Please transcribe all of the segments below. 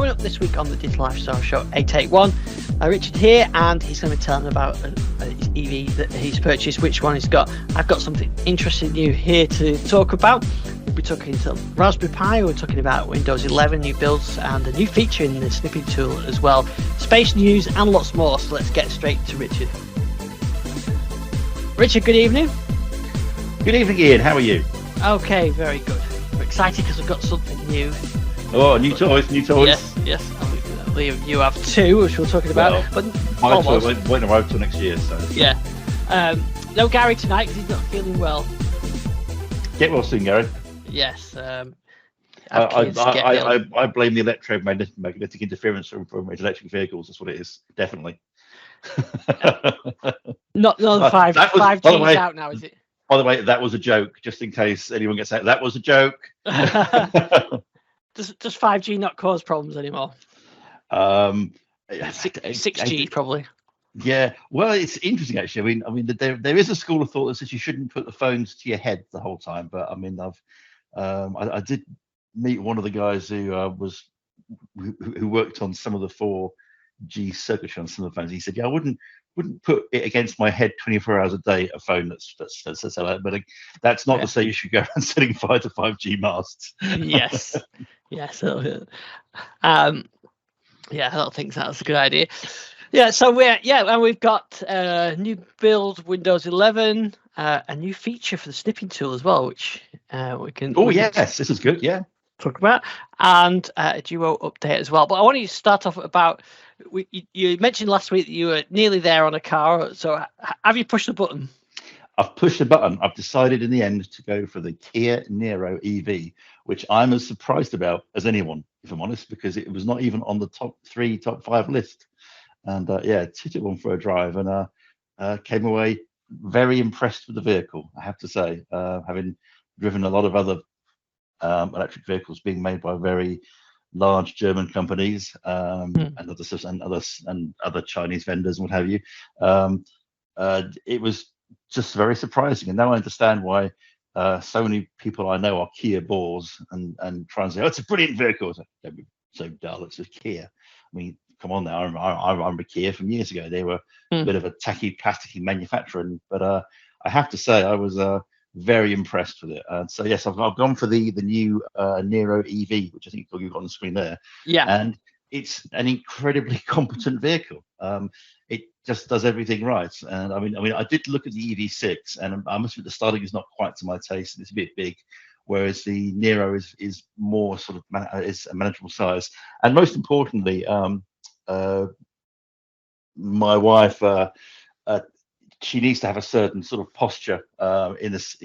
coming up this week on the Digital Lifestyle Show 881. Richard here, and he's going to be telling about his EV that he's purchased, which one he's got. I've got something interesting new here to talk about. We'll be talking to Raspberry Pi, we're talking about Windows 11 new builds and a new feature in the Snipping Tool as well. Space news and lots more, so let's get straight to Richard. Richard, good evening. Good evening, Ian. How are you? Okay, very good. We're excited because we've got something new. Oh, new toys. Yes. I believe you have two, which we're talking about. Well, but my toy won't arrive till next year, so. Yeah. No Gary tonight because he's not feeling well. Get well soon, Gary. Yes. I blame the electromagnetic interference from electric vehicles. That's what it is, definitely. Not the 5G's out now, is it? By the way, that was a joke, just in case anyone gets out. That was a joke. Does 5G not cause problems anymore? 6G probably. Yeah, well, it's interesting actually. I mean, there is a school of thought that says you shouldn't put the phones to your head the whole time. But I mean, I did meet one of the guys who worked on some of the 4G circuitry on some of the phones. He said, "Yeah, I wouldn't put it against my head 24 hours a day, a phone that's but that's not to say you should go around setting fire to 5G masts." Yes. I don't think that's a good idea. Yeah, so we've got new build Windows 11, a new feature for the Snipping Tool as well, which we can. Oh yes, this is good. Yeah. Talk about, and a duo update as well. But I want you to start off about. You mentioned last week that you were nearly there on a car. So have you pushed the button? I've pushed the button. I've decided in the end to go for the Kia Niro EV, which I'm as surprised about as anyone, if I'm honest, because it was not even on the top 5 list. And took it one for a drive and came away very impressed with the vehicle, I have to say, having driven a lot of other electric vehicles being made by very large German companies and other Chinese vendors and what have you. It was just very surprising, and now I understand why so many people I know are Kia bores and try and say, "Oh, it's a brilliant vehicle." Don't be so dull. It's a Kia. I mean, come on now. I remember Kia from years ago. They were a bit of a tacky, plasticky manufacturer, but I have to say I was very impressed with it. So yes, I've gone for the new Niro EV, which I think you've got on the screen there. Yeah. And it's an incredibly competent vehicle. It just does everything right. And I mean, I did look at the EV6, and I must admit the styling is not quite to my taste, and it's a bit big. Whereas the Niro is more sort of is a manageable size. And most importantly, my wife. She needs to have a certain sort of posture in this.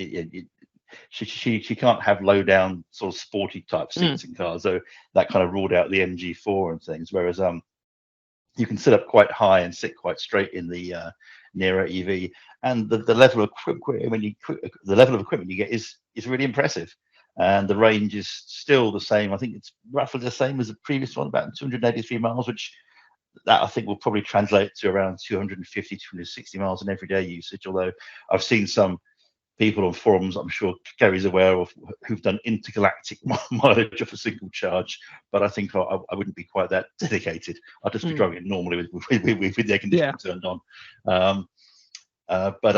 She can't have low down sort of sporty type seats in cars. So that kind of ruled out the MG4 and things. Whereas you can sit up quite high and sit quite straight in the Niro EV, and the level of equipment you get is really impressive. And the range is still the same. I think it's roughly the same as the previous one, about 283 miles, which that I think will probably translate to around 250, 260 miles in everyday usage. Although I've seen some people on forums, I'm sure Gary's aware of, who've done intergalactic mileage of a single charge. But I think I wouldn't be quite that dedicated. I'd just be driving it normally with the air conditioning turned on. But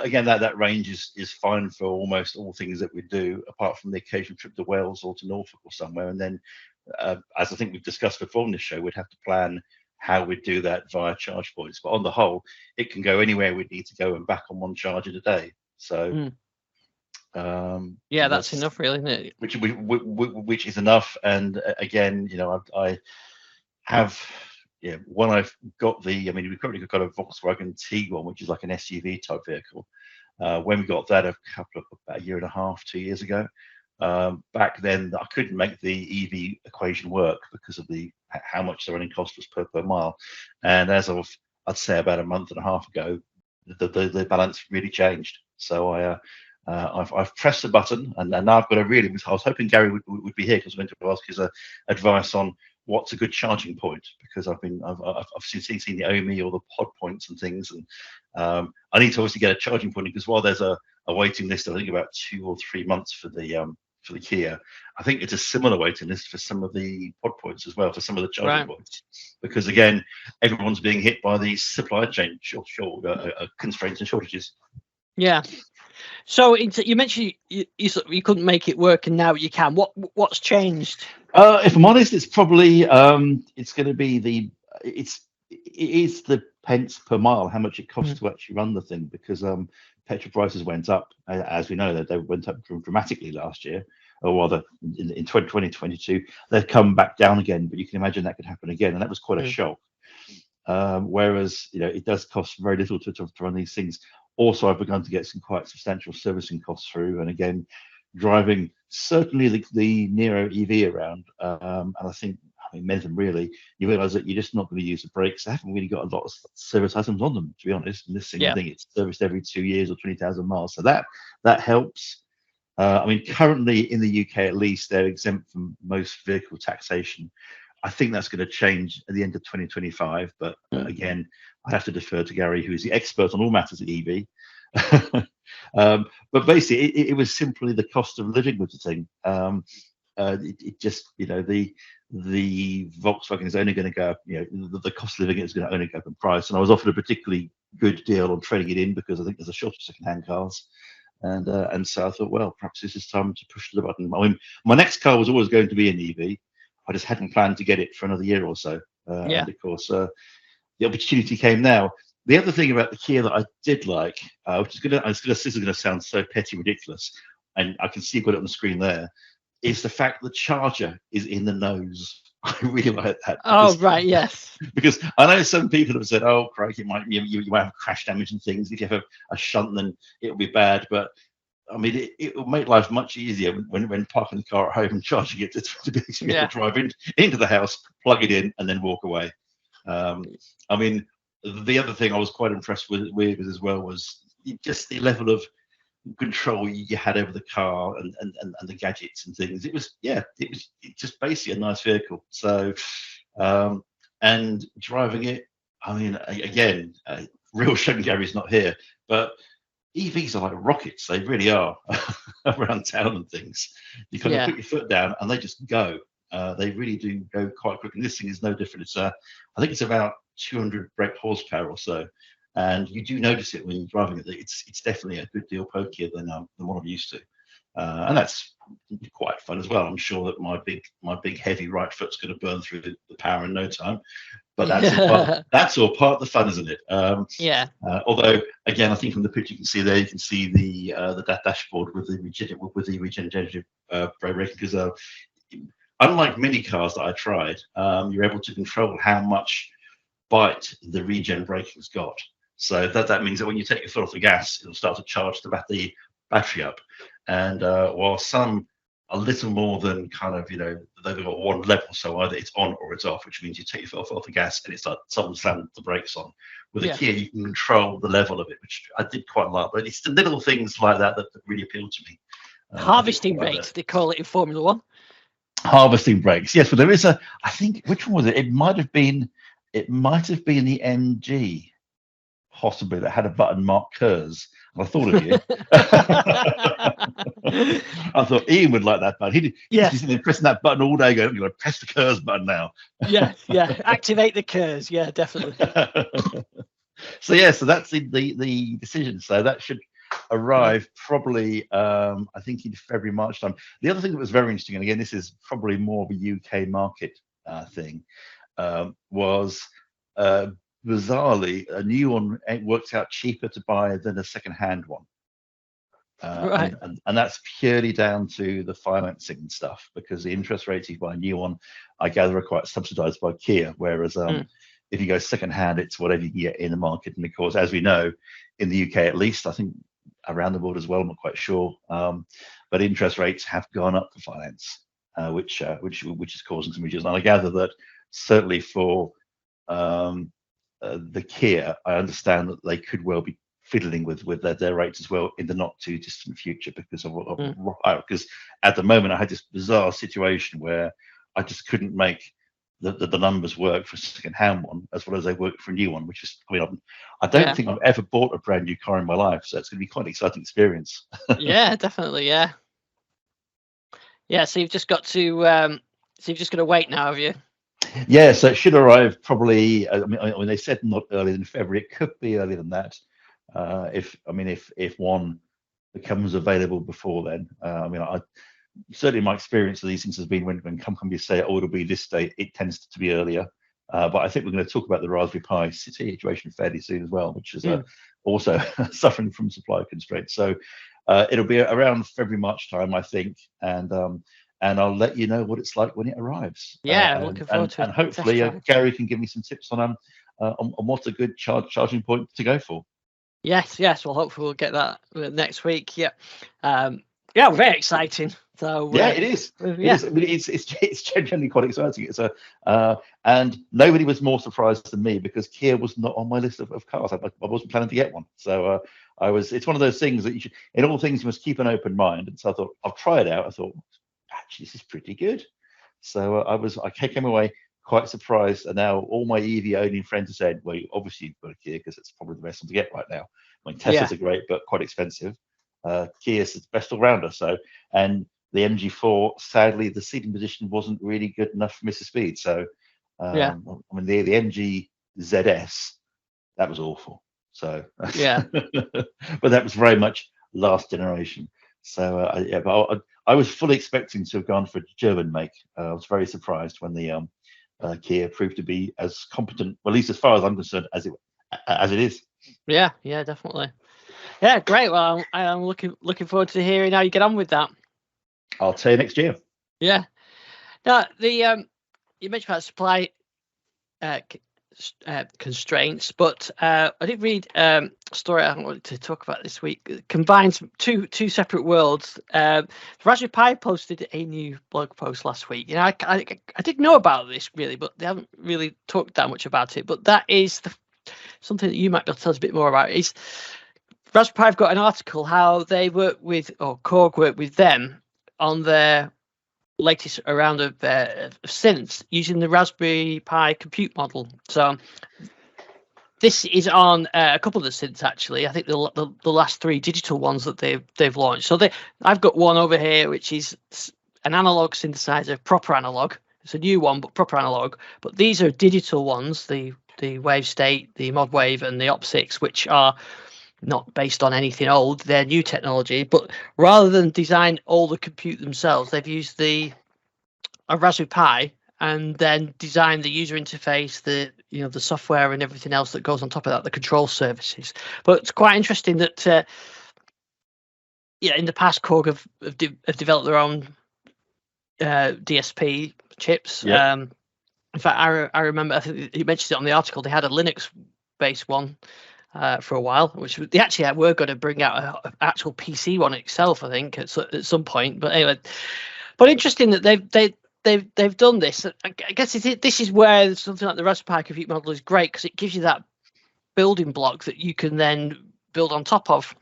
again, that range is fine for almost all things that we do, apart from the occasional trip to Wales or to Norfolk or somewhere. And then, as I think we've discussed before on this show, we'd have to plan how we'd do that via charge points. But on the whole, it can go anywhere we need to go and back on one charge in a day. So, that's enough, really, isn't it? Which is enough. And again, I have. Yeah, when I've got we've currently got a Volkswagen Tiguan, which is like an SUV type vehicle. When we got that about a year and a half, 2 years ago, back then I couldn't make the EV equation work because of how much the running cost was per mile. And as of, I'd say about a month and a half ago, the balance really changed. So I've pressed the button, and now I've got I was hoping Gary would be here because I went to ask his advice on what's a good charging point, because I've seen the Omi or the pod points and things, and I need to obviously get a charging point, because while there's a waiting list, I think about 2 or 3 months for the for the Kia. I think it's a similar waiting list for some of the pod points as well, for some of the charging points, because again, everyone's being hit by these supply chain constraints and shortages. Yeah. So you mentioned you couldn't make it work, and now you can. What's changed? If I'm honest, it's probably it's going to be it is the pence per mile, how much it costs to actually run the thing, because petrol prices went up, as we know that they went up dramatically last year, or rather in 2022. They've come back down again, but you can imagine that could happen again, and that was quite a shock. Whereas it does cost very little to run these things. Also, I've begun to get some quite substantial servicing costs through, and again, driving certainly the Nero EV around, and I think, many of them really, you realise that you're just not going to use the brakes. They haven't really got a lot of service items on them, to be honest. And this thing, I think it's serviced every 2 years or 20,000 miles, so that helps. Currently in the UK at least, they're exempt from most vehicle taxation. I think that's going to change at the end of 2025, but again, I have to defer to Gary, who is the expert on all matters of EV. But basically, it was simply the cost of living with the thing. It just, the Volkswagen is only going to go up, the cost of living is going to only go up in price. And I was offered a particularly good deal on trading it in, because I think there's a shortage of second-hand cars. And so I thought, well, perhaps this is time to push the button. My next car was always going to be an EV. I just hadn't planned to get it for another year or so. And of course, the opportunity came now. The other thing about the Kia that I did like, which is this is going to sound so petty ridiculous, and I can see you've got it on the screen there, is the fact the charger is in the nose. I really like that. Oh, right, yes. Because I know some people have said, "Oh, crikey, you might have crash damage and things. If you have a shunt, then it'll be bad." But it will make life much easier when parking the car at home and charging it to be able to drive into the house, plug it in, and then walk away. The other thing I was quite impressed with as well was just the level of control you had over the car and the gadgets and things. It was just basically a nice vehicle. So and driving it, again, real shame Gary's not here, but EVs are like rockets. They really are around town and things. You kind of put your foot down and they just go. They really do go quite quickly. This thing is no different. It's I think it's about 200 brake horsepower or so, and you do notice it when you're driving it. It's definitely a good deal pokier than what I'm used to, and that's quite fun as well. I'm sure that my big heavy right foot's going to burn through the power in no time, but that's all part of the fun, isn't it? Although again, I think from the picture you can see the dashboard with the regenerative brake braking, because unlike many cars that I tried, you're able to control how much bite the regen braking's got. So that means that when you take your foot off the gas, it'll start to charge the battery up. And while some a little more than kind of, they've got one level, so either it's on or it's off, which means you take your foot off the gas and it's like someone slammed the brakes on. With a Kia, you can control the level of it, which I did quite like. But it's the little things like that really appeal to me. Harvesting brakes, they call it in Formula One. Harvesting brakes, yes. But there is I think, which one was it? It might have been the MG, possibly, that had a button marked KERS. And I thought of you. I thought Ian would like that button. He's been pressing that button all day, going, "I'm going to press the KERS button now." Yeah. Activate the KERS. Yeah, definitely. So that's the decision. So that should arrive probably, I think, in February, March time. The other thing that was very interesting, and again, this is probably more of a UK market thing, was bizarrely a new one works out cheaper to buy than a second-hand one. And that's purely down to the financing and stuff, because the interest rates you buy a new one, I gather, are quite subsidized by Kia, whereas if you go second-hand, it's whatever you can get in the market. And of course, as we know, in the UK at least, I think around the world as well, I'm not quite sure, but interest rates have gone up for finance, which is causing some issues. And I gather that certainly for the Kia, I understand that they could well be fiddling with their rates as well in the not too distant future, because because at the moment I had this bizarre situation where I just couldn't make the numbers work for a second-hand one as well as they work for a new one, which is, I don't think I've ever bought a brand new car in my life, so it's going to be quite an exciting experience. Yeah, definitely, yeah. Yeah, so you've just got to so you've just got to wait now, have you? Yeah, so it should arrive probably. I mean, when they said not earlier than February, it could be earlier than that. If one becomes available before then. Certainly my experience of these things has been when companies say, "Oh, it'll be this date," it tends to be earlier. But I think we're going to talk about the Raspberry Pi situation fairly soon as well, which is also suffering from supply constraints. So it'll be around February, March time, I think, and I'll let you know what it's like when it arrives. Yeah, looking forward to it. And hopefully Gary can give me some tips on what's a good charging point to go for. Yes. Well, hopefully we'll get that next week. Yeah. Yeah, very exciting. So yeah, it is. Yeah. It is. I mean, it's genuinely quite exciting. And nobody was more surprised than me because Kia was not on my list of cars. I wasn't planning to get one. So it's one of those things that you should, in all things, you must keep an open mind. And so I thought, I'll try it out. I thought, actually, this is pretty good. So I came away quite surprised. And now all my EV owning friends have said, well, obviously you've got a Kia because it's probably the best one to get right now. I mean, Teslas are great, but quite expensive. Kia is the best all-rounder. So, and the MG4, sadly, the seating position wasn't really good enough for Mr. Speed. So, I mean, the MG ZS, that was awful. So, but that was very much last generation. So, but I was fully expecting to have gone for a German make. I was very surprised when the Kia proved to be as competent, well, at least as far as I'm concerned, as it is. Yeah, definitely. Yeah, great. Well, I'm looking forward to hearing how you get on with that. I'll tell you next year. Yeah. Now, you mentioned about supply constraints, but I did read a story I wanted to talk about this week. It combines two separate worlds. Raspberry Pi posted a new blog post last week. You know, I didn't know about this really, but they haven't really talked that much about it. But that is something that you might be able to tell us a bit more about. Is Raspberry Pi have got an article how they work with, or Korg work with them on their latest round of synths using the Raspberry Pi compute model. So this is on a couple of the synths actually. I think the last three digital ones that they've launched. So I've got one over here which is an analog synthesizer, proper analog. It's a new one, but proper analog. But these are digital ones, the Wave State, the Mod Wave, and the Op6, which are not based on anything old. They're new technology, but rather than design all the compute themselves, they've used a Raspberry Pi and then design the user interface, the software and everything else that goes on top of that, the control services. But it's quite interesting that in the past Korg have developed their own DSP chips. Yep. In fact, I remember, I think he mentioned it on the article, they had a Linux-based one for a while, which they actually were going to bring out an actual PC one itself, I think, at some point. But anyway, but interesting that they've done this. I guess this is where something like the Raspberry Pi compute model is great, because it gives you that building block that you can then build on top of.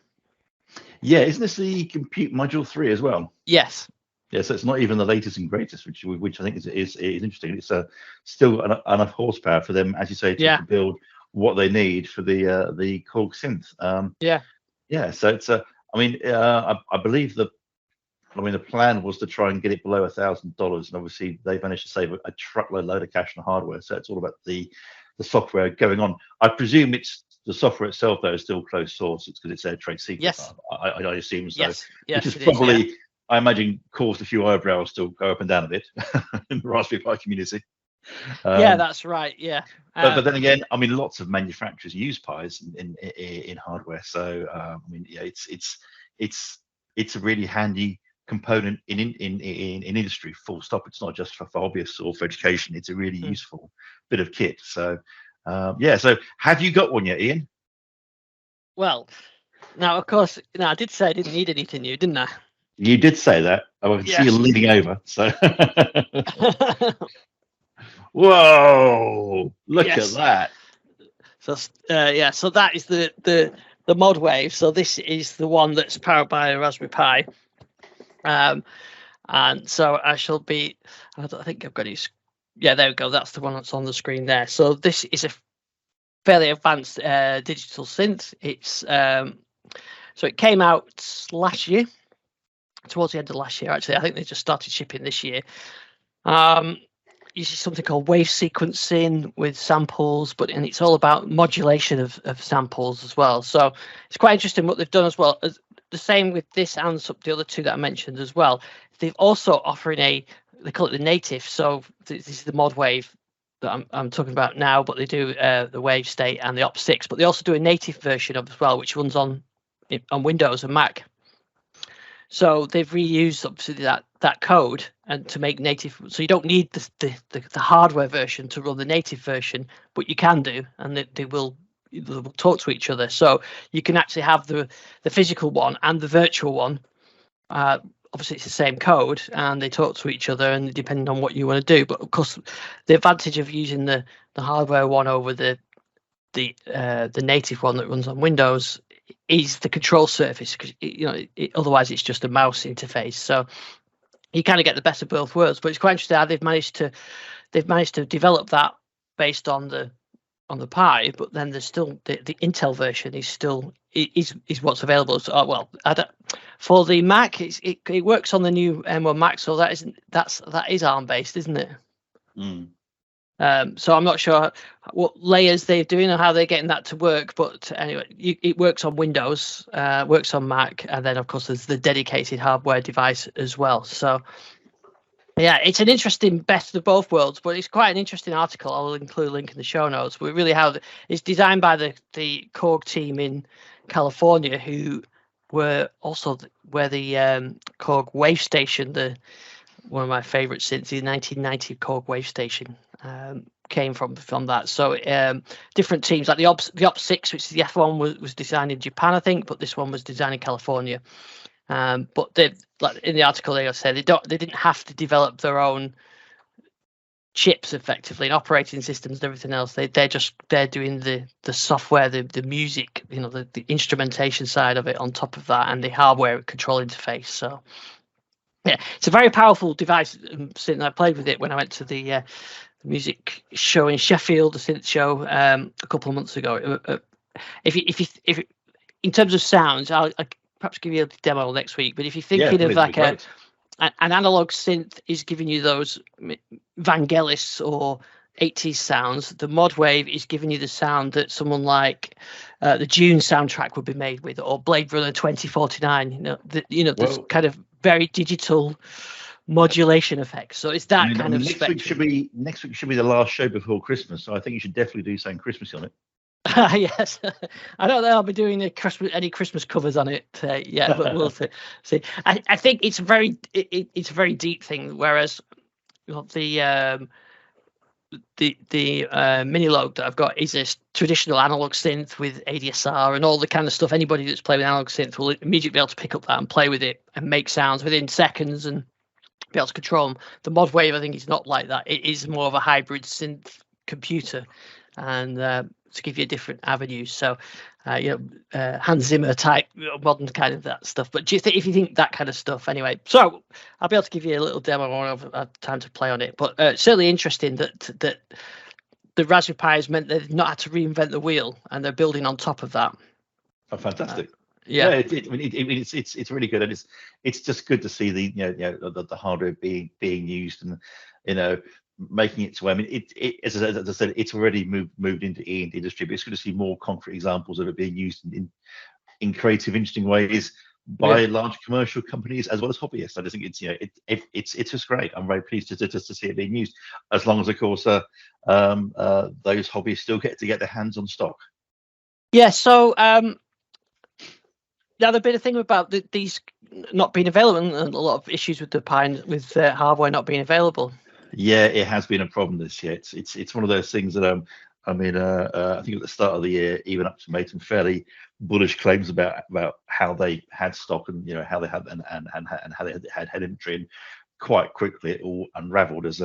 Yeah, isn't this the compute module 3 as well? Yes. Yeah, so it's not even the latest and greatest, which I think is interesting. It's still enough horsepower for them, as you say, to build what they need for the Korg synth. Yeah. So it's I believe the plan was to try and get it below $1,000, and obviously they managed to save a truckload of cash on hardware. So it's all about the software going on. I presume it's the software itself though is still closed source. It's because it's their trade secret. Yes. I assume so. Yes, which is probably, I imagine, caused a few eyebrows to go up and down a bit in the Raspberry Pi community. That's right. Yeah. But then again, I mean, lots of manufacturers use Pis in hardware. So it's a really handy component in industry. Full stop. It's not just for hobbyists or for education. It's a really useful bit of kit. So So have you got one yet, Ian? Well, now of course, I did say I didn't need anything new, didn't I? You did say that. I can see you leaning over. So. Whoa! Look at that. So so that is the Mod Wave. So this is the one that's powered by a Raspberry Pi. And so I shall be. I think I've got it. Yeah, there we go. That's the one that's on the screen there. So this is a fairly advanced digital synth. It's so it came out last year. towards the end of last year. Actually, I think they just started shipping this year. Uses something called wave sequencing with samples, and it's all about modulation of samples as well. So it's quite interesting what they've done as well. As the same with this and the other two that I mentioned as well. They've also offering they call it the native. So this is the mod wave that I'm talking about now, but they do the wave state and the op6, but they also do a native version of as well, which runs on Windows and Mac. So they've reused obviously that code and to make native. So you don't need the hardware version to run the native version, but you can do, and they will talk to each other. So you can actually have the physical one and the virtual one. Obviously, it's the same code, and they talk to each other, and depending on what you want to do. But of course, the advantage of using the hardware one over the native one that runs on Windows is the control surface, because otherwise it's just a mouse interface. So you kind of get the best of both worlds. But it's quite interesting how they've managed to develop that based on the Pi, but then there's still the Intel version is still is what's available. So for the Mac, it works on the new M1 Mac, so that is ARM based, isn't it? So I'm not sure what layers they're doing or how they're getting that to work, but anyway, it works on Windows, works on Mac, and then of course there's the dedicated hardware device as well. So yeah, it's an interesting best of both worlds, but it's quite an interesting article. I'll include a link in the show notes. But really, how it's designed by the Korg team in California, who were also where the Korg Wave Station, one of my favorite synths, the 1990 Korg Wave Station, came from that. So different teams, like the op6, which is the F1, was designed in Japan, I think, but this one was designed in California. But they, like in the article, they said they didn't have to develop their own chips effectively and operating systems and everything else. They're doing the software, the music, the instrumentation side of it on top of that, and the hardware control interface. So yeah, it's a very powerful device. I played with it when I went to the music show in Sheffield, the synth show, a couple of months ago. If in terms of sounds, I'll perhaps give you a demo next week. But if you're thinking of like an analog synth is giving you those Vangelis or 80s sounds, the mod wave is giving you the sound that someone like the Dune soundtrack would be made with, or Blade Runner 2049. This kind of very digital modulation effects. So it's that kind of next spectrum. Next week should be the last show before Christmas, so I think you should definitely do something Christmassy on it. Yes, I don't know. I'll be doing any Christmas covers on it yet, but we'll see. I think it's a very deep thing. Whereas the Minilogue that I've got is a traditional analog synth with ADSR and all the kind of stuff. Anybody that's played with analog synth will immediately be able to pick up that and play with it and make sounds within seconds and be able to control them. The mod wave, I think, is not like that. It is more of a hybrid synth computer, and to give you different avenues. So, Hans Zimmer type modern kind of that stuff. But if you think that kind of stuff, anyway. So I'll be able to give you a little demo when I've had time to play on it. But certainly interesting that the Raspberry Pi has meant they've not had to reinvent the wheel, and they're building on top of that. Oh, fantastic! Yeah, it's really good, and it's just good to see the hardware being used, and making it to where, as I said, it's already moved into the industry, but it's good to see more concrete examples of it being used in creative, interesting ways by large commercial companies as well as hobbyists. I just think it's just great. I'm very pleased to see it being used, as long as, of course, those hobbyists still get their hands on stock. Yeah. So now there's been a thing about these not being available, and a lot of issues with the Pi with hardware not being available. Yeah, it has been a problem this year. It's one of those things that I think at the start of the year, even up to made some fairly bullish claims about how they had stock and how they had and how they had inventory, and quite quickly it all unravelled as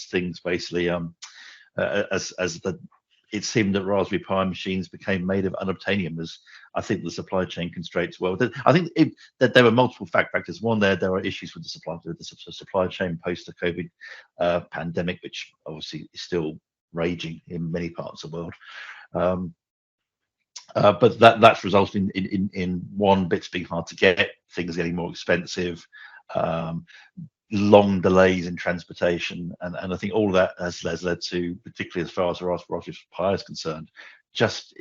things basically it seemed that Raspberry Pi machines became made of unobtainium, as I think the supply chain constraints. Well, I think that there were multiple factors. One, there are issues with the supply chain post the COVID pandemic, which obviously is still raging in many parts of the world. But that's resulted in one, bits being hard to get, things getting more expensive, um, long delays in transportation, and I think all of that has led to, particularly as far as the Raspberry Pi is concerned, just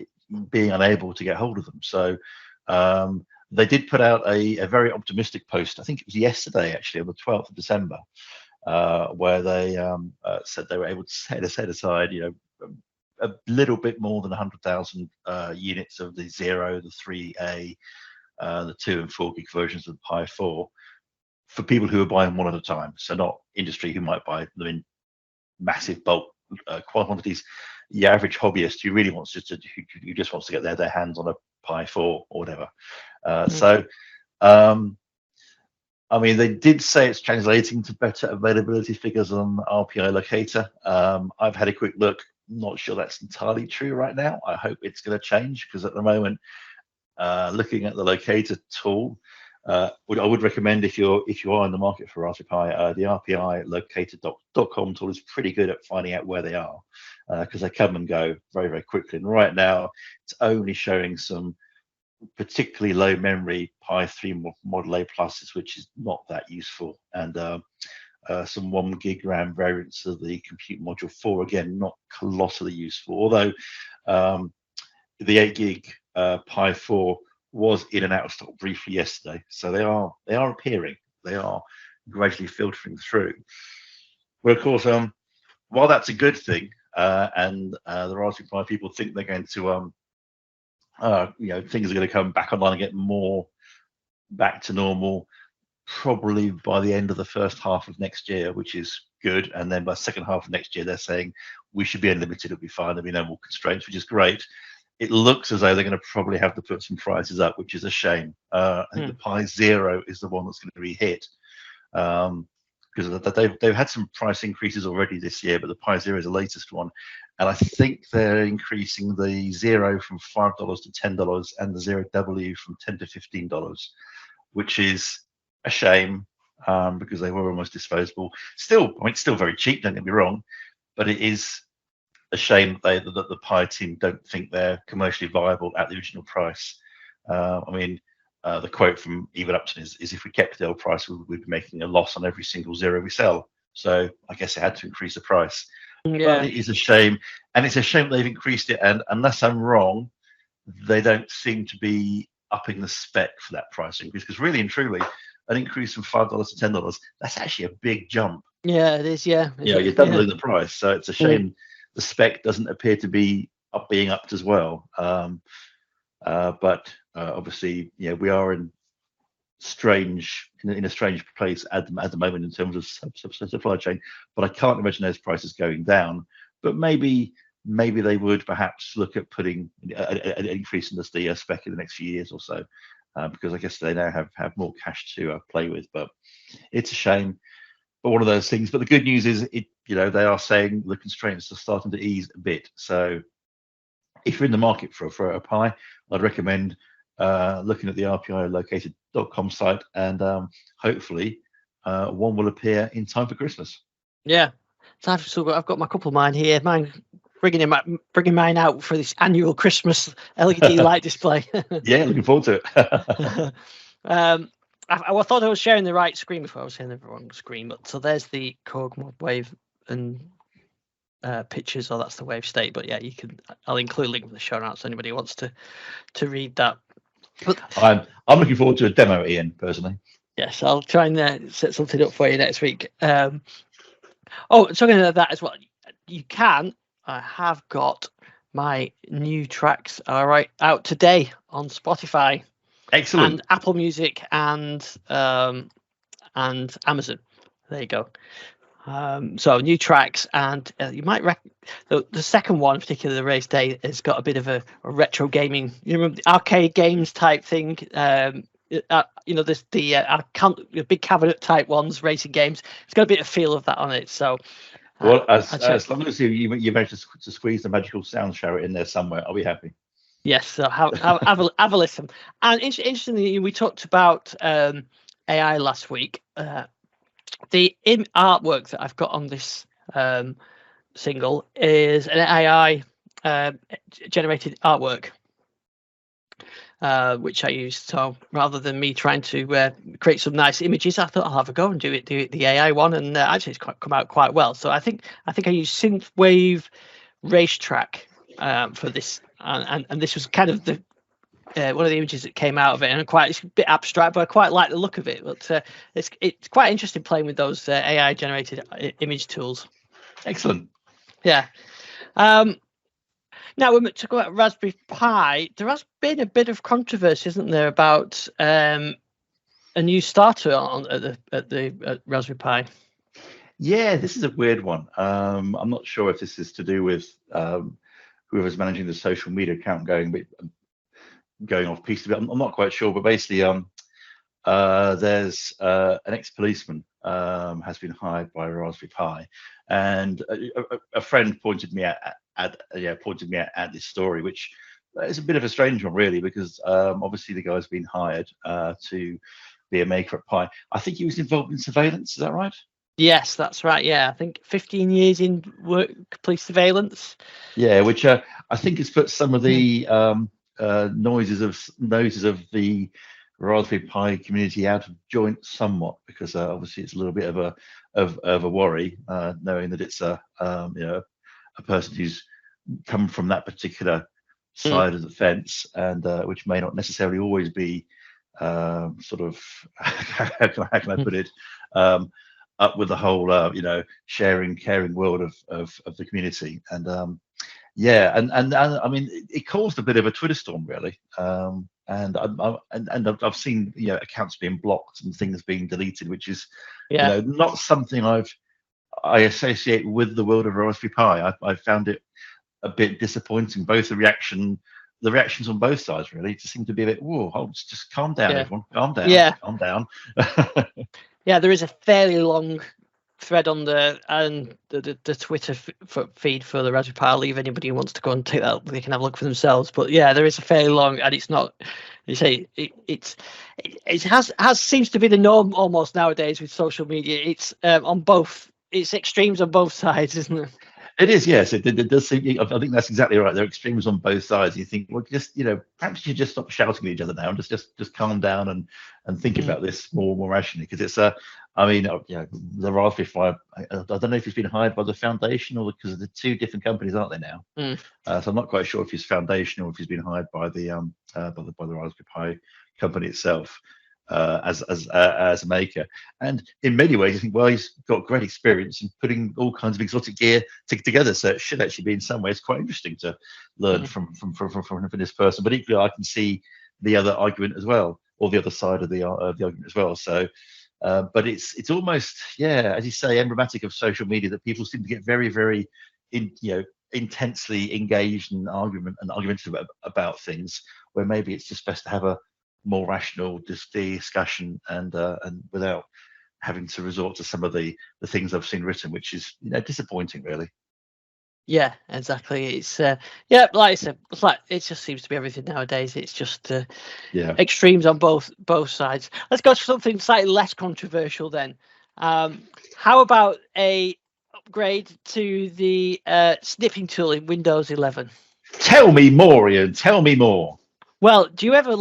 being unable to get hold of them. So they did put out a very optimistic post. I think it was yesterday, actually, on the 12th of December, where they said they were able to set aside, a little bit more than 100,000 units of the 0, the 3A, the 2 and 4 gig versions of the Pi 4 for people who are buying one at a time. So not industry who might buy them in massive bulk quantities. The average hobbyist who really wants who just wants to get their hands on a Pi 4 or whatever. So I mean, they did say it's translating to better availability figures on RPI Locator. I've had a quick look. Not sure that's entirely true right now. I hope it's going to change, because at the moment, looking at the Locator tool, I would recommend, if you are in the market for Raspberry Pi, the RPI Locator.com tool is pretty good at finding out where they are, because they come and go very, very quickly. And right now, it's only showing some particularly low memory Pi 3 Model A pluses, which is not that useful, and some 1 gig RAM variants of the Compute Module 4, again, not colossally useful, although the 8 gig Pi 4 was in and out of stock briefly yesterday. So they are appearing, they are gradually filtering through. Well, of course, while that's a good thing, and the Raspberry Pi people think they're going to things are going to come back online and get more back to normal, probably by the end of the first half of next year, which is good. And then by the second half of next year, they're saying we should be unlimited, it'll be fine, there'll be no more constraints, which is great. It looks as though they're going to probably have to put some prices up, which is a shame. I think the Pi Zero is the one that's going to be hit, because they've had some price increases already this year, but the Pi Zero is the latest one. And I think they're increasing the Zero from $5 to $10 and the Zero W from $10 to $15, which is a shame, because they were almost disposable. Still, I mean, it's still very cheap, don't get me wrong, but it is a shame that the Pi team don't think they're commercially viable at the original price. I mean, the quote from Evan Upton is if we kept the old price, we'd be making a loss on every single Zero we sell. So I guess they had to increase the price. Yeah. But it is a shame, and it's a shame they've increased it. And unless I'm wrong, they don't seem to be upping the spec for that price increase, because really and truly, an increase from $5 to $10, that's actually a big jump. Yeah, it is. Yeah, you're doubling the price, so it's a shame the spec doesn't appear to be being upped as well. But obviously, we are in a strange place at the moment in terms of supply chain. But I can't imagine those prices going down. But maybe they would perhaps look at putting an increase in the spec in the next few years or so, because I guess they now have more cash to play with. But it's a shame. But one of those things. But the good news is, they are saying the constraints are starting to ease a bit. So if you're in the market for a Pi, I'd recommend looking at the RPI-located.com site, and hopefully one will appear in time for Christmas. Yeah, so I've got my couple of mine here. Bringing mine out for this annual Christmas LED light display. Yeah, looking forward to it. I thought I was sharing the right screen before I was sharing the wrong screen, but so there's the Korg mod wave and pictures, or that's the wave state. But yeah, I'll include a link in the show notes so anybody who wants to read that. But I'm looking forward to a demo, Ian, personally. Yes, I'll try and set something up for you next week. Talking about that as well, I have got my new tracks out today on Spotify. Excellent. And Apple Music and Amazon. There you go. So new tracks, and you might the second one, particularly the race day, has got a bit of a retro gaming, the arcade games type thing. There's the big cabinet type ones, racing games. It's got a bit of feel of that on it. So well, as long as you manage to squeeze the magical sound shower in there somewhere, I'll be happy. Yes, so have a listen. And interestingly, we talked about AI last week. The artwork that I've got on this single is an AI generated artwork. which I used. So rather than me trying to create some nice images, I thought I'll have a go and do the AI one, and actually it's come out quite well. So I think I used Synthwave Racetrack for this, and this was kind of the one of the images that came out of it, and it's a bit abstract, but I quite like the look of it. But it's quite interesting playing with those AI generated image tools. Excellent. Yeah. Now, when we talk about Raspberry Pi, there has been a bit of controversy, isn't there, about a new starter at Raspberry Pi? Yeah, this is a weird one. I'm not sure if this is to do with whoever's managing the social media account going off piece a bit. I'm not quite sure, but basically, there's an ex-policeman has been hired by Raspberry Pi, and a friend pointed me at this story, which is a bit of a strange one, really, because obviously the guy's been hired to be a maker at Pi. I think he was involved in surveillance. Is that right? Yes, that's right. Yeah, I think 15 years in police surveillance. Yeah, which I think has put some of the noses of the Raspberry Pi community out of joint somewhat, because obviously it's a little bit of a worry, knowing that it's a person who's come from that particular side of the fence, and which may not necessarily always be sort of how can I put it, up with the whole sharing, caring world of the community. And and I mean, it caused a bit of a Twitter storm, really. And I've seen accounts being blocked and things being deleted, which is not something I associate with the world of Raspberry Pi. I found it a bit disappointing. Both the reactions on both sides really just seem to be a bit, whoa, just calm down, everyone, calm down, calm down. Yeah, there is a fairly long thread on the Twitter feed for the Raspberry Pi. I'll leave anybody who wants to go and take that, they can have a look for themselves. But yeah, there is a fairly long, and it's not, you say it has seems to be the norm almost nowadays with social media. It's on both, it's extremes on both sides, isn't it? It is, yes. It does seem. I think that's exactly right. There are extremes on both sides. You think, well, just perhaps you should just stop shouting at each other now and just calm down and think about this more rationally. Because it's I mean, the Raspberry Pi. I don't know if he's been hired by the foundation or because the two different companies, aren't they now? So I'm not quite sure if he's foundation or if he's been hired by the Raspberry Pi company itself. As a maker, and in many ways, I think, well, he's got great experience in putting all kinds of exotic gear together. So it should actually be, in some ways, quite interesting to learn from this person. But equally, I can see the other argument as well, or the other side of the argument as well. So, but it's almost, as you say, emblematic of social media that people seem to get very, very intensely engaged in argumentative about things, where maybe it's just best to have a more rational discussion and without having to resort to some of the things I've seen written, which is disappointing, really. Yeah, exactly. It's like I said, it just seems to be everything nowadays. It's just extremes on both sides. Let's go to something slightly less controversial then. How about a upgrade to the snipping tool in Windows 11? Tell me more, Ian. Tell me more. Well, do you ever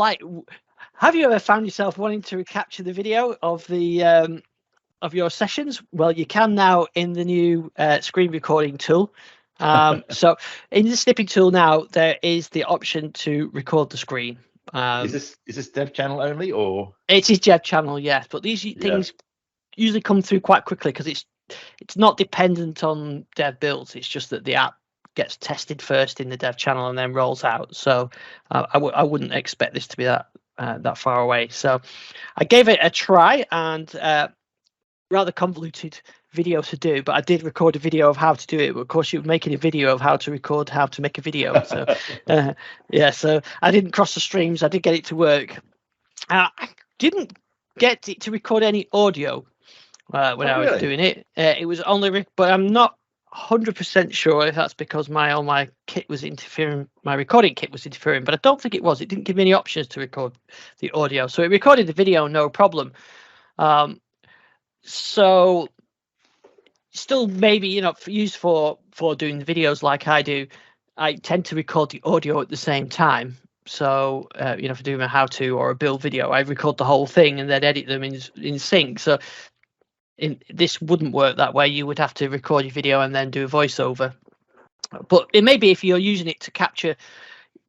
have you ever found yourself wanting to recapture the video of the of your sessions? Well, you can now in the new screen recording tool. So in the snipping tool now, there is the option to record the screen. Is this dev channel only, or it is dev channel? Yes, but these things usually come through quite quickly because it's not dependent on dev builds. It's just that the app gets tested first in the dev channel and then rolls out. So I wouldn't expect this to be that far away. So I gave it a try, and rather convoluted video to do, but I did record a video of how to do it. But of course, you're making a video of how to record how to make a video. So so I didn't cross the streams. I did get it to work. I didn't get it to record any audio when I was doing it. It was only, but I'm not 100% sure if that's because my kit was interfering, my recording kit was interfering, but I don't think it was. It didn't give me any options to record the audio, so it recorded the video no problem. So still maybe used for doing the videos like I do. I tend to record the audio at the same time, So you know, if I'm doing a how-to or a build video, I record the whole thing and then edit them in sync. So this wouldn't work that way. You would have to record your video and then do a voiceover. But it may be if you're using it to capture,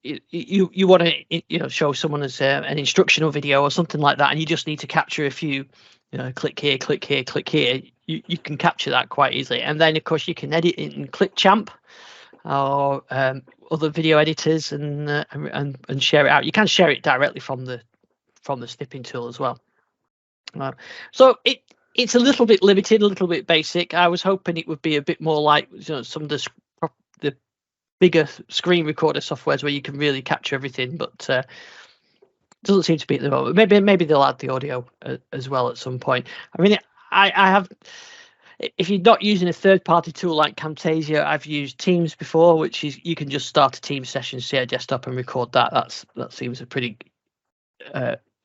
you want to show someone as an instructional video or something like that, and you just need to capture a few, click here, click here, click here. You can capture that quite easily, and then of course you can edit it in Clipchamp or other video editors and share it out. You can share it directly from the Snipping Tool as well. So it's a little bit limited, a little bit basic. I was hoping it would be a bit more like some of the bigger screen recorder softwares where you can really capture everything, but doesn't seem to be at the moment. Maybe they'll add the audio as well at some point. I mean, I have. If you're not using a third-party tool like Camtasia, I've used Teams before, which is you can just start a Teams session, share desktop, and record that. That seems a pretty.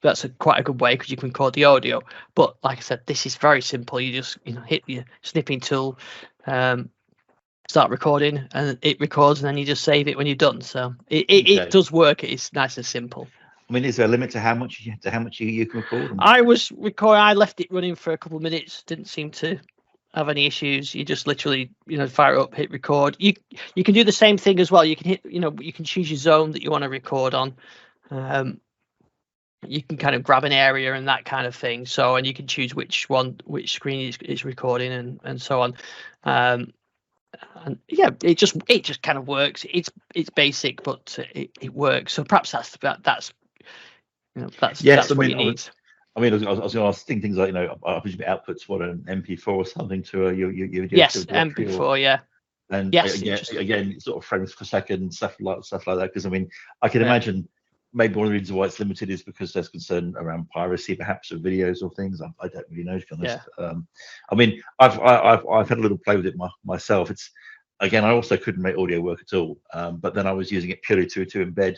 That's quite a good way because you can record the audio. But like I said, this is very simple. You just hit your Snipping Tool. Start recording and it records, and then you just save it when you're done. So it does work. It's nice and simple. I mean, is there a limit to how much you can record? I left it running for a couple of minutes. Didn't seem to have any issues. You just literally fire it up, hit record. You can do the same thing as well. You can hit you can choose your zone that you want to record on. You can kind of grab an area and that kind of thing. So, and you can choose which screen is recording and so on. And yeah, it just kind of works. It's basic, but it works. So perhaps that's what you need. I mean, I was going to ask things like I presume it outputs what an MP4 or something to your video. Yes, MP4, yeah. And yes, again, sort of frames per second, stuff like that. Because I mean, I can imagine maybe one of the reasons why it's limited is because there's concern around piracy, perhaps, of videos or things. I don't really know, to be honest. I mean, I've had a little play with it myself. It's again, I also couldn't make audio work at all, but then I was using it purely to embed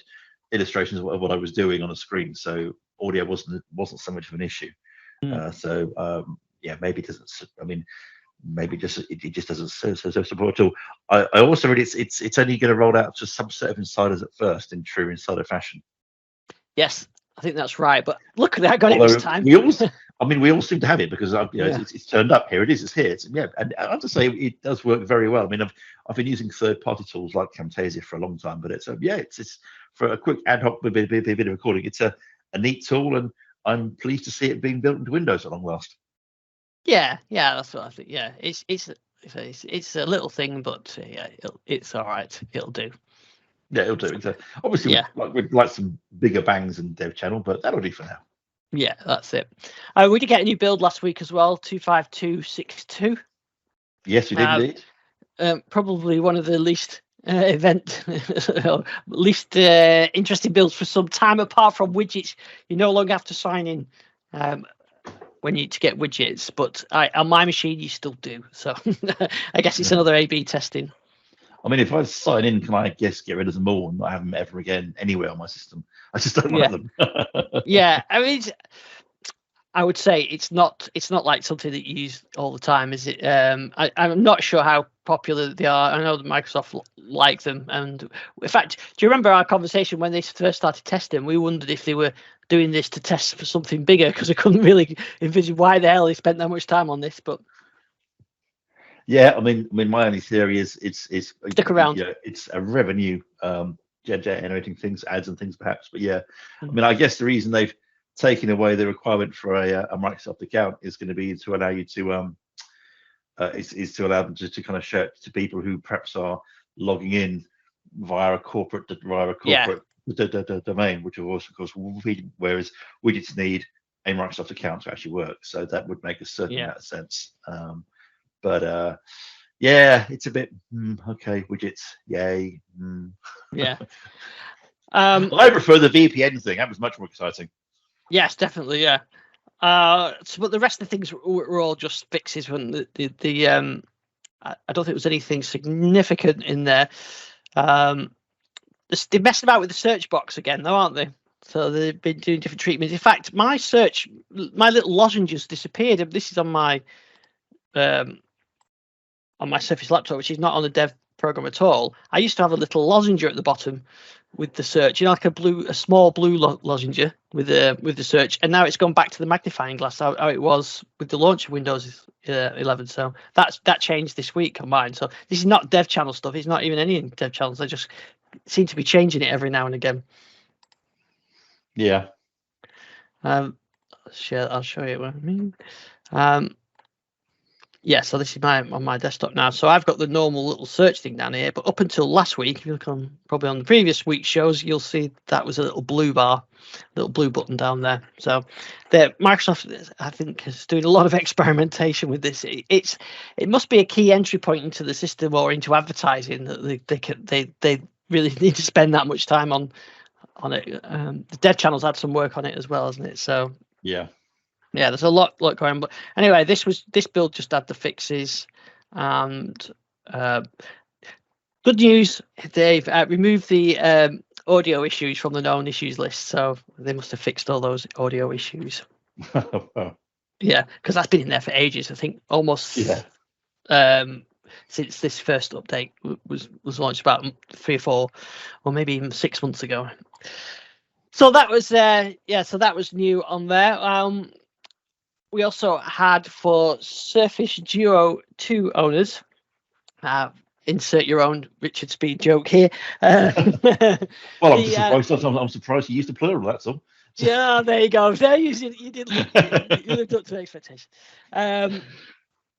illustrations of what I was doing on a screen, so audio wasn't so much of an issue. Maybe it doesn't. I mean, maybe it just doesn't support at all. I also read it's only going to roll out to some set of insiders at first in true insider fashion. Yes, I think that's right. But look, I got it this time. We all seem to have it because it's turned up. Here it is. It's here. And I have to say it does work very well. I mean, I've been using third-party tools like Camtasia for a long time, but it's for a quick ad hoc bit of recording. It's a neat tool, and I'm pleased to see it being built into Windows at long last. Yeah, that's what I think. Yeah, it's a little thing, but it's all right. It'll do. Yeah, it'll do. It's obviously we'd like some bigger bangs and dev channel, but that'll do for now. Yeah, that's it. We did get a new build last week as well, 25262. Yes, we did indeed. Probably one of the least interesting builds for some time. Apart from widgets, you no longer have to sign in when you need to get widgets, but on my machine you still do. So I guess it's another A/B testing. I mean, if I sign in, can I get rid of them all and not have them ever again anywhere on my system? I just don't like them. Yeah, I mean, I would say it's not like something that you use all the time, is it? I'm not sure how popular they are. I know that Microsoft like them, and in fact, do you remember our conversation when they first started testing? We wondered if they were doing this to test for something bigger because I couldn't really envision why the hell they spent that much time on this, but. Yeah, I mean, my only theory is it's stick around. Yeah, it's a revenue generating things, ads and things perhaps. But yeah, I mean, I guess the reason they've taken away the requirement for a Microsoft account is going to be to allow you to is to allow them to kind of share it to people who perhaps are logging in via a corporate domain, which of course, whereas widgets need a Microsoft account to actually work. So that would make a certain amount of sense. But it's a bit okay. Widgets, yay. Yeah. I prefer the VPN thing. That was much more exciting. Yes, definitely. Yeah. But the rest of the things were all just fixes. When I don't think there was anything significant in there. They're messing about with the search box again, though, aren't they? So they've been doing different treatments. In fact, my little lozenges disappeared. This is on my Surface laptop, which is not on the dev program at all. I used to have a little lozenge at the bottom with the search, like a small blue lozenge with the search, and now it's gone back to the magnifying glass how it was with the launch of Windows 11. So that changed this week on mine. So this is not dev channel stuff. It's not even any dev channels. They just seem to be changing it every now and again. Yeah. I'll show you what I mean. Yeah, so this is on my desktop now. So I've got the normal little search thing down here, but up until last week, if you look probably on the previous week's shows, you'll see that was a little blue bar, little blue button down there. So Microsoft, I think, is doing a lot of experimentation with this. It must be a key entry point into the system or into advertising that they really need to spend that much time on it. The dev channel's had some work on it as well, hasn't it? So yeah, there's a lot going on. But anyway, this build just had the fixes, and good news, they've removed the audio issues from the known issues list. So they must have fixed all those audio issues. Yeah, because that's been in there for ages. I think almost since this first update was launched about 3 or 4, or maybe even 6 months ago. So that was so that was new on there. We also had for Surface Duo 2 owners, insert your own Richard Speed joke here. Well, I'm surprised you used the plural, that's all. Yeah, there you go. There you lived up to expectation. There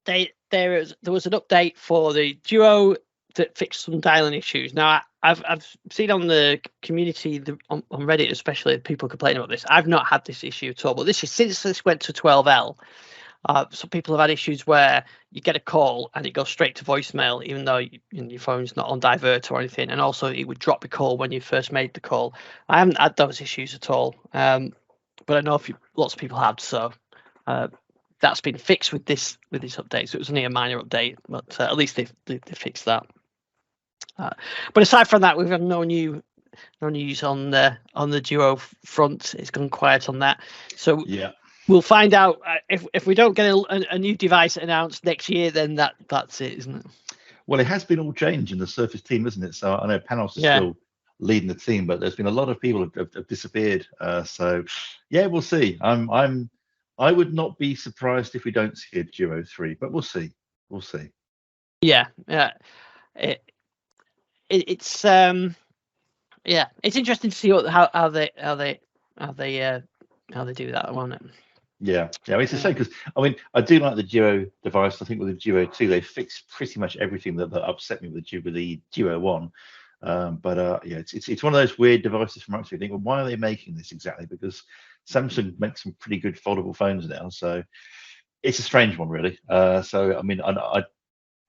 was an update for the Duo that fixed some dialing issues. Now, I've seen on the community on Reddit, especially, people complaining about this. I've not had this issue at all, but this is since this went to 12L. Some people have had issues where you get a call and it goes straight to voicemail, even though your phone's not on divert or anything, and also it would drop the call when you first made the call. I haven't had those issues at all, but I know lots of people have. So that's been fixed with this update. So it was only a minor update, but at least they fixed that. But aside from that, we've had no news on the Duo front. It's gone quiet on that. So yeah, we'll find out if we don't get a new device announced next year, then that's it, isn't it? Well, it has been all changed in the Surface team, isn't it? So I know Panos is still leading the team, but there's been a lot of people have disappeared. So yeah, we'll see. I would not be surprised if we don't see a Duo 3, but we'll see. We'll see. Yeah. It's it's interesting to see how they do that, won't it? Yeah, it's a shame because I do like the Duo device. I think with the Duo 2 they fixed pretty much everything that upset me with the Duo 1. But it's one of those weird devices from Microsoft. You think, well, why are they making this exactly? Because Samsung makes some pretty good foldable phones now, so it's a strange one, really.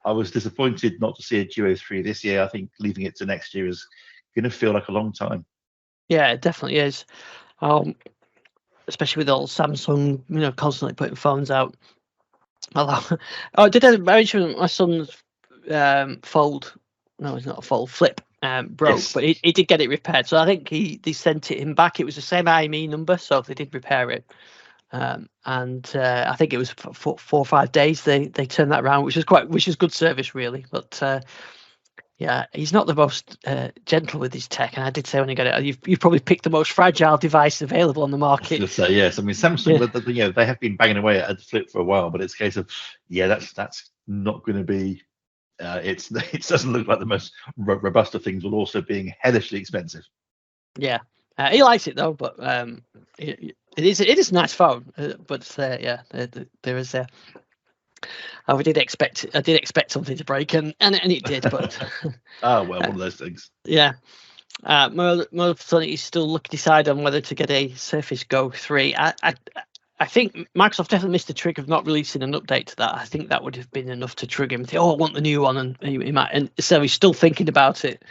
I was disappointed not to see a Duo 3 this year. I think leaving it to next year is going to feel like a long time. Yeah, it definitely is. Especially with all Samsung, constantly putting phones out. Did I mention my son's fold? No, it's not a fold. Flip broke, yes. But he did get it repaired. So I think they sent him back. It was the same IME number, so they did repair it. And I think it was 4 or 5 days they turned that around, which is good service, really. But he's not the most gentle with his tech. And I did say when you got it, you've probably picked the most fragile device available on the market. I was going to say, yes. Samsung, they have been banging away at the Flip for a while, but it's a case of, that's not going to be. It doesn't look like the most robust of things, while also being hellishly expensive. Yeah, he likes it though, but it is a nice phone. But there is a. I did expect something to break, and it did, but one of those things. Yeah. More son is still decide on whether to get a Surface Go 3. I think Microsoft definitely missed the trick of not releasing an update to that. I think that would have been enough to trigger him to think, I want the new one, and he might. And so he's still thinking about it.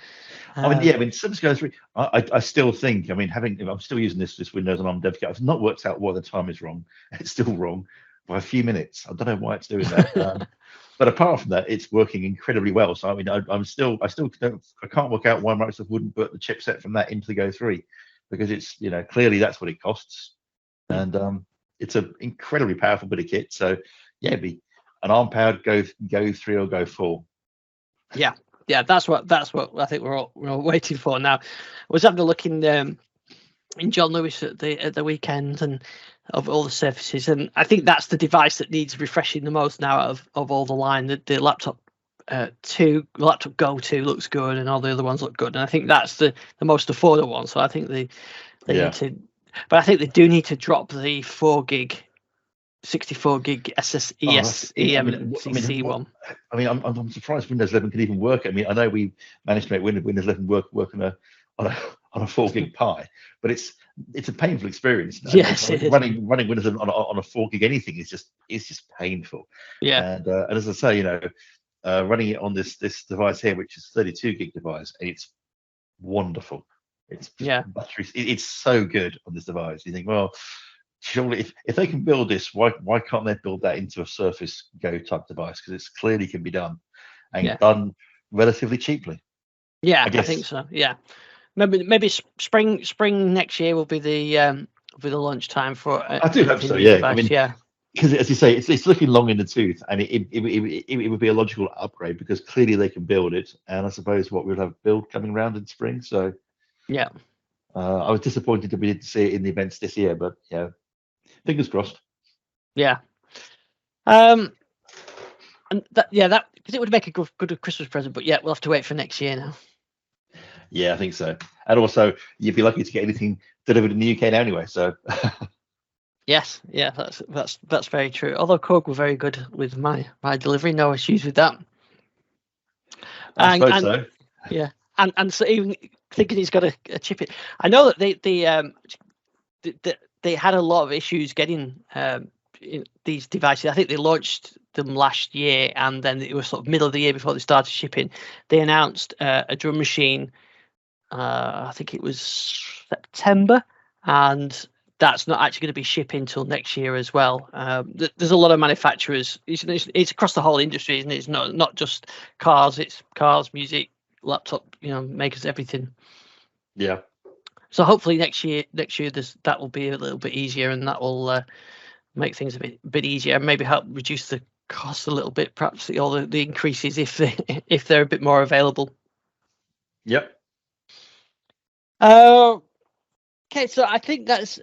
Surface Go 3. I still think. I'm still using this Windows and ARM dev kit. I've not worked out why the time is wrong. It's still wrong by a few minutes. I don't know why it's doing that. But apart from that, it's working incredibly well. So I can't work out why Microsoft wouldn't put the chipset from that into the Go 3, because it's clearly that's what it costs, and it's an incredibly powerful bit of kit. So it'd be an ARM powered Go 3 or Go 4. Yeah, Yeah, that's what I think we're all waiting for now. I was having a look in John Lewis at the weekend and of all the surfaces, and I think that's the device that needs refreshing the most now of all the line. The laptop laptop Go 2 looks good, and all the other ones look good, and I think that's the most affordable one. So I think they need to, but I think they do need to drop the 4 gig 64 gig eMMC one. I mean, I'm surprised Windows 11 can even work. I mean, I know we managed to make Windows 11 work on a 4 gig Pi, but it's a painful experience. Yes, running Windows 11 on a 4 gig anything is just painful. Yeah, and as I say, running it on this device here, which is 32 gig device, and it's wonderful. It's battery. It's so good on this device. You think, well, surely if they can build this, why can't they build that into a Surface Go type device? Because it clearly can be done, and done relatively cheaply. Yeah, I think so. Yeah, maybe spring next year will be the launch time for. I do hope so. Yeah, device. I mean, because as you say, it's looking long in the tooth, and it would be a logical upgrade because clearly they can build it, and I suppose we'll have build coming around in spring. So I was disappointed that we didn't see it in the events this year, but fingers crossed. Yeah. And that because it would make a good Christmas present, but we'll have to wait for next year now. Yeah, I think so. And also, you'd be lucky to get anything delivered in the UK now anyway. So. Yes, that's very true. Although Korg were very good with my delivery, no issues with that. I suppose so. Yeah, and so even thinking he's got a chip in. I know that they had a lot of issues getting these devices. I think they launched them last year, and then it was sort of middle of the year before they started shipping. They announced a drum machine. I think it was September, and that's not actually going to be shipping until next year as well. There's a lot of manufacturers. It's across the whole industry, isn't it? It's not just cars. It's cars, music, laptop, makers, everything. Yeah. So hopefully next year that will be a little bit easier, and that will make things a bit easier, and maybe help reduce the cost a little bit, perhaps all the increases if they're a bit more available. Yep. Okay, so I think that's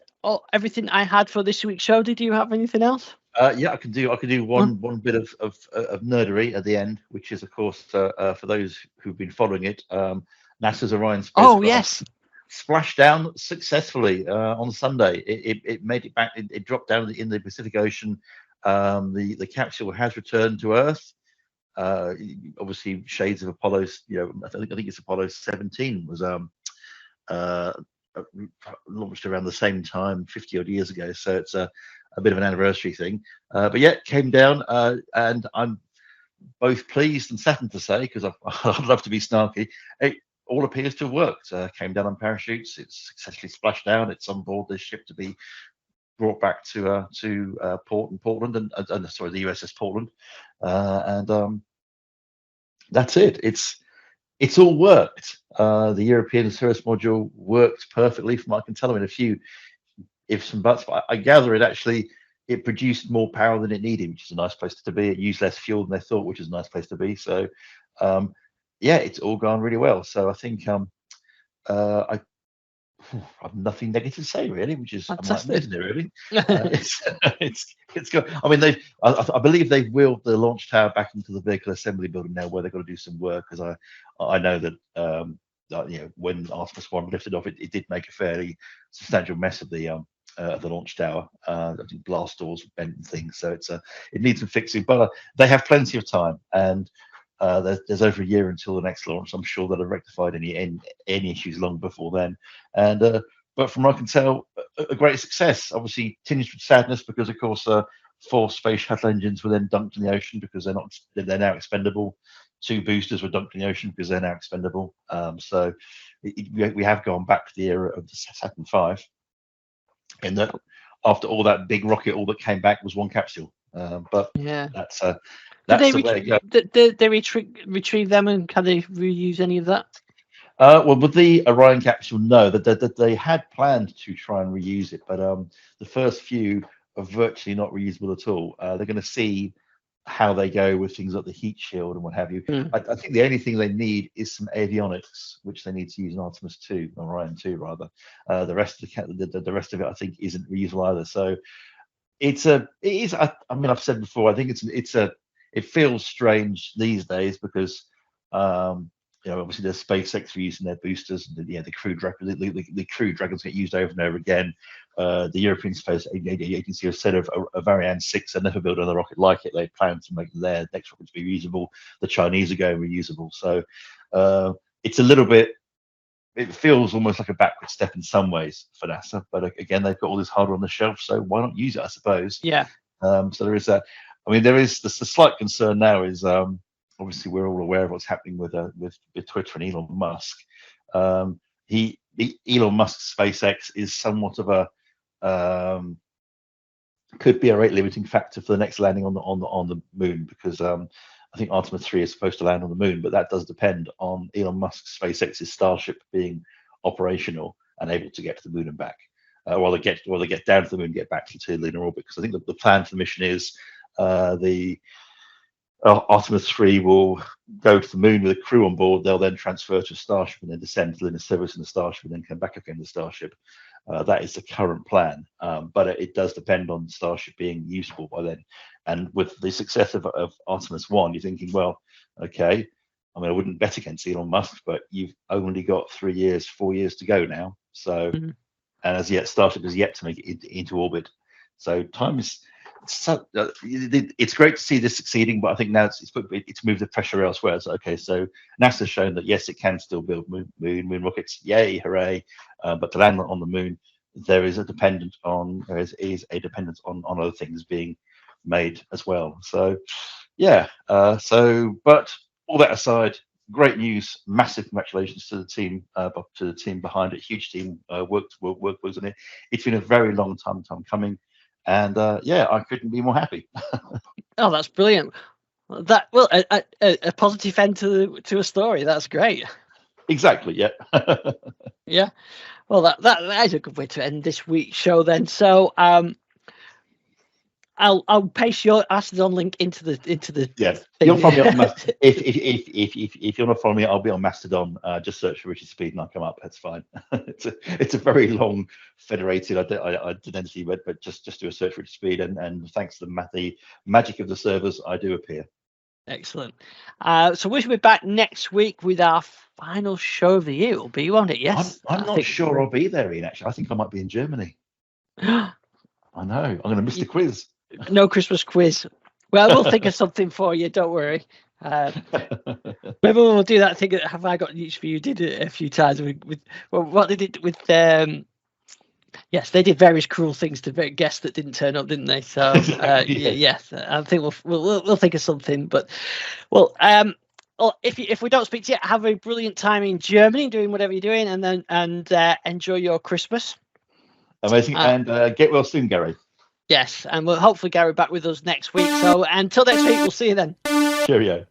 everything I had for this week's show. Did you have anything else? I could do one bit of nerdery at the end, which is of course for those who've been following it, NASA's Orion spacecraft. Oh yes. Splashed down successfully on Sunday. It made it back. It dropped down in the Pacific Ocean. The capsule has returned to Earth. Obviously, shades of Apollo's. I think it's Apollo 17 was launched around the same time, 50 odd years ago. So it's a bit of an anniversary thing. But it came down, and I'm both pleased and saddened to say, because I'd love to be snarky. It all appears to have worked. Came down on parachutes. It's successfully splashed down. It's on board this ship to be brought back to port in Portland, and the USS Portland, and that's it. It's all worked. The European service module worked perfectly, from what I can tell. I mean, a few ifs and buts, but I gather it produced more power than it needed, which is a nice place to be. It used less fuel than they thought, which is a nice place to be. So. It's all gone really well. So I think I have nothing negative to say really, which is fantastic. Isn't it really? It's good. I mean, I believe they've wheeled the launch tower back into the vehicle assembly building now, where they've got to do some work. Because I know that when Artemis 1 lifted off, it did make a fairly substantial mess of the launch tower. I think blast doors were bent and things, so it needs some fixing. But they have plenty of time, and there's over a year until the next launch. I'm sure they'll have rectified any issues long before then. And but from what I can tell, a great success. Obviously tinged with sadness because, of course, 4 space shuttle engines were then dumped in the ocean because they're now expendable. 2 boosters were dumped in the ocean because they're now expendable. So we have gone back to the era of the Saturn V, in that after all that big rocket, all that came back was one capsule. But that's did they retrieve them, and can they reuse any of that? Well, with the Orion capsule, no. That they had planned to try and reuse it, but the first few are virtually not reusable at all. They're going to see how they go with things like the heat shield and what have you. Mm. I think the only thing they need is some avionics, which they need to use in Artemis 2 or Orion 2 rather. The rest of the rest of it, I think, isn't reusable either. So it is. I mean, I've said before, I think it feels strange these days because obviously there's SpaceX for using their boosters, and the Crew Dragons get used over and over again. The European Space Agency has said of Ariane 6, they'll never build another rocket like it. They plan to make their next rockets be reusable. The Chinese are going reusable. So it's a little bit. It feels almost like a backward step in some ways for NASA, but again, they've got all this hardware on the shelf, so why not use it? I suppose. Yeah. So there is that. I mean, there is the slight concern now is obviously we're all aware of what's happening with Twitter and Elon Musk. Elon Musk's SpaceX is somewhat of a could be a rate limiting factor for the next landing on the moon, because I think Artemis 3 is supposed to land on the moon, but that does depend on Elon Musk's SpaceX's Starship being operational and able to get to the moon and back, or they get down to the moon and get back to lunar orbit. Because I think the plan for the mission is the Artemis 3 will go to the moon with a crew on board. They'll then transfer to a Starship and then descend to lunar service in the Starship and then come back again to the Starship. That is the current plan, but it does depend on Starship being useful by then. And with the success of Artemis 1, you're thinking, well, okay, I mean, I wouldn't bet against Elon Musk, but you've only got 4 years to go now. So, and as yet, Starship has yet to make it into orbit. So time is. It's great to see this succeeding, but I think now it's moved the pressure elsewhere. So okay, so NASA's shown that yes, it can still build moon rockets. Yay, hooray! But to land on the moon, there is a dependence on other things being made as well. So yeah, but all that aside, great news, massive congratulations to the team behind it. Huge team worked on it. It's been a very long time coming. And I couldn't be more happy. Oh, that's brilliant! A positive end to a story. That's great. Exactly. Yeah. Yeah. Well, that is a good way to end this week's show then. So I'll paste your Mastodon link into the yes. thing. You'll follow me on if you want to follow me, I'll be on Mastodon. Just search for Richard Speed and I'll come up. That's fine. it's a very long federated identity, but just do a search for Richard Speed, and thanks to the magic of the servers, I do appear. Excellent. So we'll be back next week with our final show of the year. It'll be, won't it? Yes. I'm not sure I'll be there, Ian. Actually, I think I might be in Germany. I know. I'm going to miss the quiz. No Christmas quiz. Well, we'll think of something for you. Don't worry. Maybe we'll do that thing that Have I Got News For You did it a few times with what they did with yes, they did various cruel things to guests that didn't turn up, didn't they? So yes, I think we'll think of something. But well, if we don't speak to you, have a brilliant time in Germany doing whatever you're doing, and enjoy your Christmas. Amazing, and get well soon, Gary. Yes, and we'll hopefully Gary back with us next week. So until next week, we'll see you then. Cheerio.